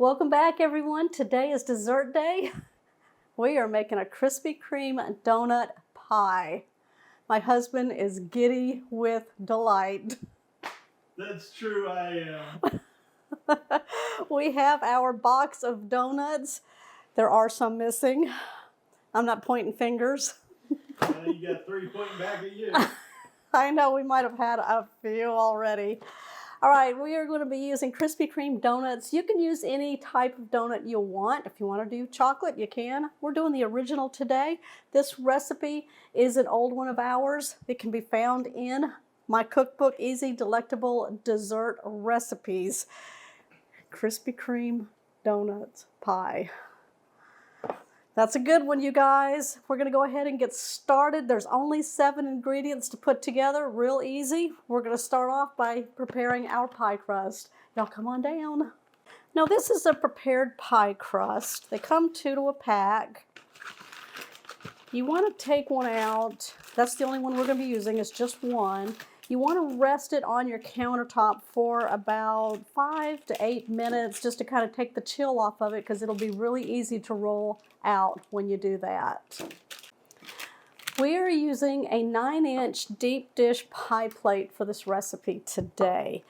Welcome back, everyone. Today is dessert day. We are making a Krispy Kreme donut pie. My husband is giddy with delight. That's true, I am. We have our box of donuts. There are some missing. I'm not pointing fingers. You got 3 pointing back at you. I know we might have had a few already. All right, we are going to be using Krispy Kreme donuts. You can use any type of donut you want. If you want to do chocolate, you can. We're doing the original today. This recipe is an old one of ours. It can be found in my cookbook, Easy Delectable Dessert Recipes. Krispy Kreme donuts pie. That's a good one, you guys. We're going to go ahead and get started. There's only 7 ingredients to put together, real easy. We're going to start off by preparing our pie crust. Y'all come on down. Now this is a prepared pie crust. They come 2 to a pack. You want to take one out. That's the only one we're going to be using. It's just one. You want to rest it on your countertop for about 5 to 8 minutes just to kind of take the chill off of it, because it'll be really easy to roll out when you do that. We are using a 9-inch deep dish pie plate for this recipe today.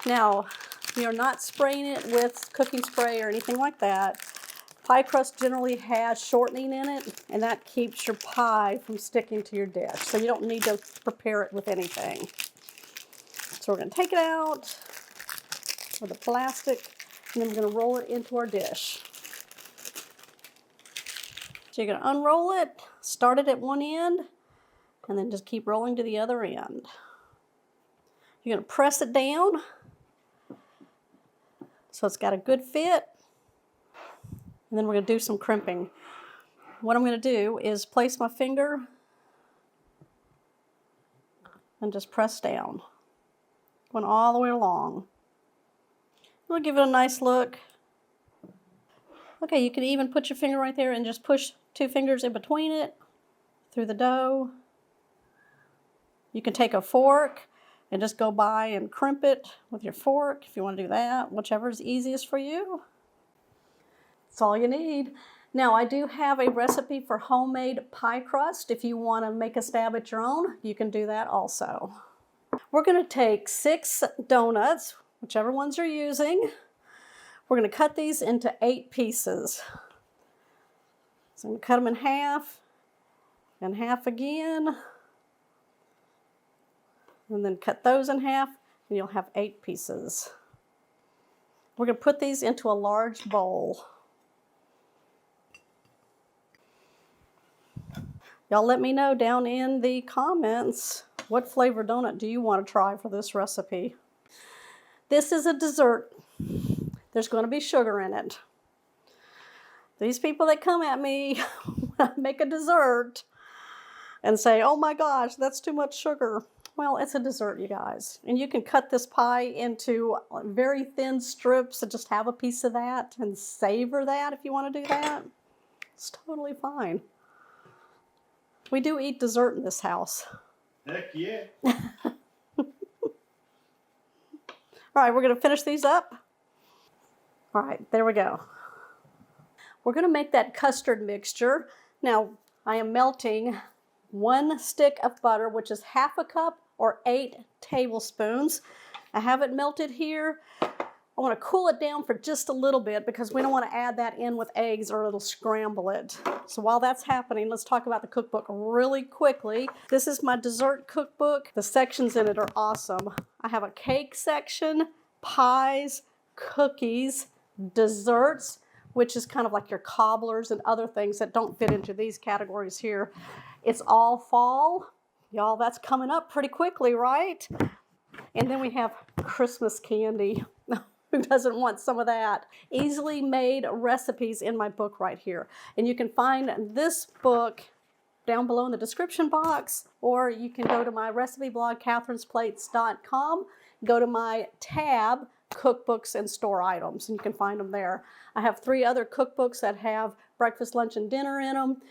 Now, we are not spraying it with cooking spray or anything like that. Pie crust generally has shortening in it, and that keeps your pie from sticking to your dish. So you don't need to prepare it with anything. So we're going to take it out with the plastic, and then we're going to roll it into our dish. So you're going to unroll it, start it at one end, and then just keep rolling to the other end. You're going to press it down so it's got a good fit. And then we're going to do some crimping. What I'm going to do is place my finger and just press down, going all the way along. We'll give it a nice look. Okay, you can even put your finger right there and just push 2 fingers in between it through the dough. You can take a fork and just go by and crimp it with your fork if you want to do that, whichever is easiest for you. That's all you need. Now, I do have a recipe for homemade pie crust. If you want to make a stab at your own, you can do that also. We're going to take 6 donuts, whichever ones you're using. We're going to cut these into 8 pieces. So I'm going to cut them in half, and half again, and then cut those in half, and you'll have 8 pieces. We're going to put these into a large bowl. Y'all let me know down in the comments, what flavor donut do you want to try for this recipe? This is a dessert. There's going to be sugar in it. These people that come at me when I make a dessert and say, oh my gosh, that's too much sugar. Well, it's a dessert, you guys. And you can cut this pie into very thin strips and just have a piece of that and savor that if you want to do that. It's totally fine. We do eat dessert in this house. Heck yeah. All right, we're going to finish these up. All right, there we go. We're going to make that custard mixture. Now, I am melting 1 stick of butter, which is ½ a cup or 8 tablespoons. I have it melted here. I want to cool it down for just a little bit because we don't want to add that in with eggs or it'll scramble it. So while that's happening, let's talk about the cookbook really quickly. This is my dessert cookbook. The sections in it are awesome. I have a cake section, pies, cookies, desserts, which is kind of like your cobblers and other things that don't fit into these categories here. It's all fall. Y'all, that's coming up pretty quickly, right? And then we have Christmas candy. Who doesn't want some of that? Easily made recipes in my book right here. And you can find this book down below in the description box, or you can go to my recipe blog, catherinesplates.com, go to my tab, cookbooks and store items, and you can find them there. I have 3 other cookbooks that have breakfast, lunch, and dinner in them.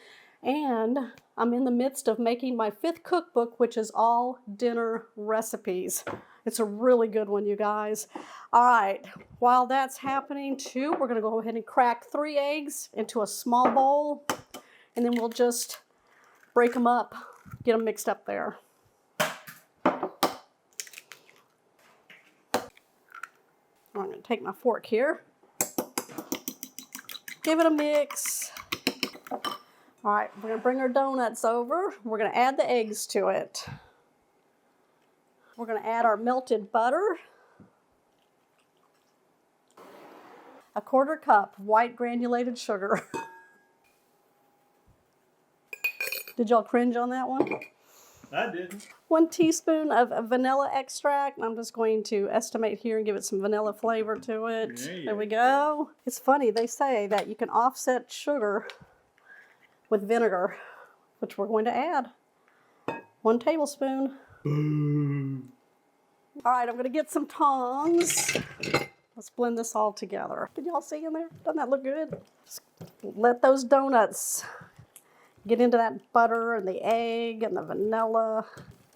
And I'm in the midst of making my 5th cookbook, which is all dinner recipes. It's a really good one, you guys. All right, while that's happening too, we're gonna go ahead and crack 3 eggs into a small bowl, and then we'll just break them up, get them mixed up there. I'm gonna take my fork here, give it a mix. All right, we're gonna bring our donuts over. We're gonna add the eggs to it. We're gonna add our melted butter, a 1/4 cup white granulated sugar. Did y'all cringe on that one? I didn't. 1 teaspoon of vanilla extract. I'm just going to estimate here and give it some vanilla flavor to it. There we go. It's funny, they say that you can offset sugar with vinegar, which we're going to add. 1 tablespoon. All right, I'm gonna get some tongs. Let's blend this all together. Did y'all see in there? Doesn't that look good? Just let those donuts get into that butter and the egg and the vanilla.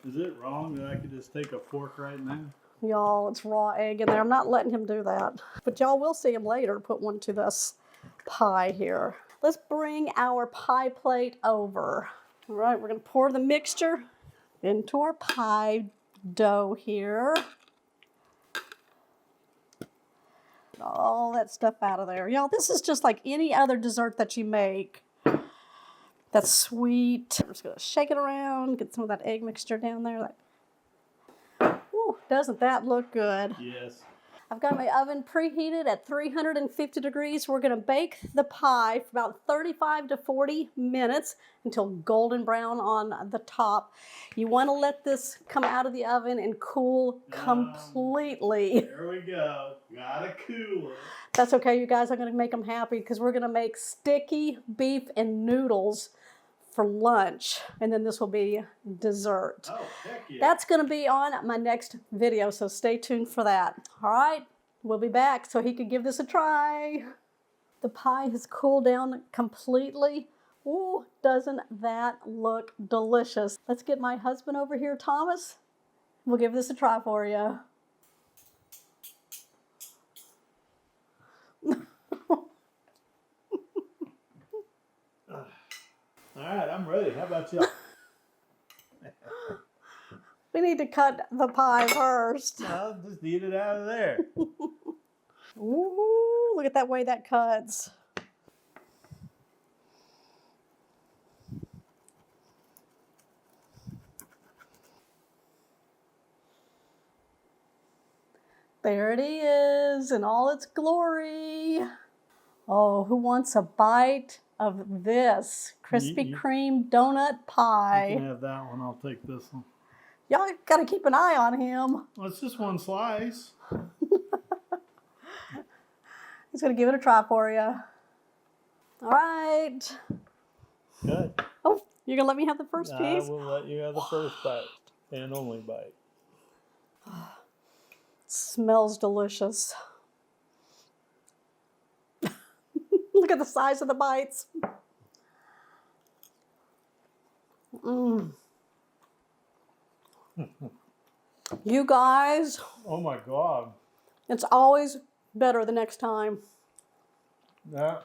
Is it wrong that I could just take a fork right now? Y'all, it's raw egg in there. I'm not letting him do that. But y'all will see him later put one to this pie here. Let's bring our pie plate over. All right, we're gonna pour the mixture into our pie dough here. Get all that stuff out of there. Y'all, this is just like any other dessert that you make that's sweet. I'm just gonna shake it around, get some of that egg mixture down there. Ooh, doesn't that look good? Yes. I've got my oven preheated at 350 degrees. We're gonna bake the pie for about 35 to 40 minutes until golden brown on the top. You wanna let this come out of the oven and cool completely. There we go. Gotta cool it. That's okay, you guys. I'm gonna make them happy because we're gonna make sticky beef and noodles for lunch, and then this will be dessert. Oh, heck yeah. That's gonna be on my next video, so stay tuned for that. All right, we'll be back so he can give this a try. The pie has cooled down completely. Ooh, doesn't that look delicious? Let's get my husband over here, Thomas. We'll give this a try for you. All right, I'm ready. How about you? We need to cut the pie first. I'll just eat it out of there. Ooh, look at that way that cuts. There it is in all its glory. Oh, who wants a bite of this Krispy Kreme donut pie? You can have that one. I'll take this one. Y'all gotta keep an eye on him. Well, it's just one slice. He's gonna give it a try for you. All right. Good. Oh, you're gonna let me have the first piece? I will let you have the first bite and only bite. Smells delicious. Look at the size of the bites. Mmm. You guys. Oh my God. It's always better the next time. Yeah.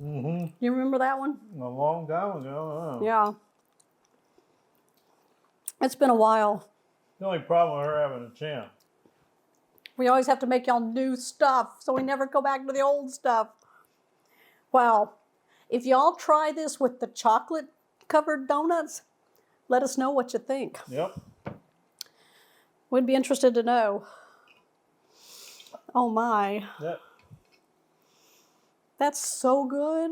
Mm-hmm. You remember that one? A long time ago. Yeah. It's been a while. The only problem with her having a chin. We always have to make y'all new stuff, so we never go back to the old stuff. Well, if y'all try this with the chocolate-covered donuts, let us know what you think. Yep. We'd be interested to know. Oh my. Yep. That's so good.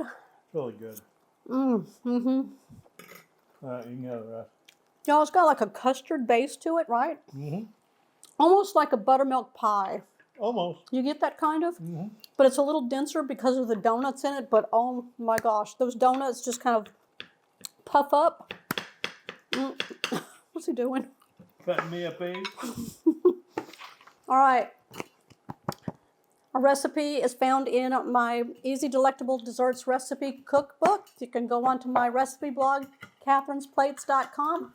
Really good. Mm-hmm. All right, you can have the rest. Y'all, it's got like a custard base to it, right? Mm-hmm. Almost like a buttermilk pie. Almost. You get that kind of? Mm-hmm. But it's a little denser because of the donuts in it. But oh my gosh, those donuts just kind of puff up. What's he doing? Cutting me a piece. All right. A recipe is found in my Easy Delectable Desserts recipe cookbook. You can go onto my recipe blog, catherinesplates.com.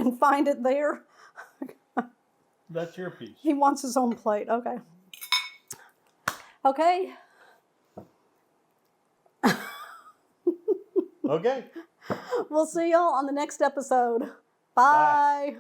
and find it there. That's your piece. He wants his own plate. Okay. Okay. Okay. We'll see y'all on the next episode. Bye.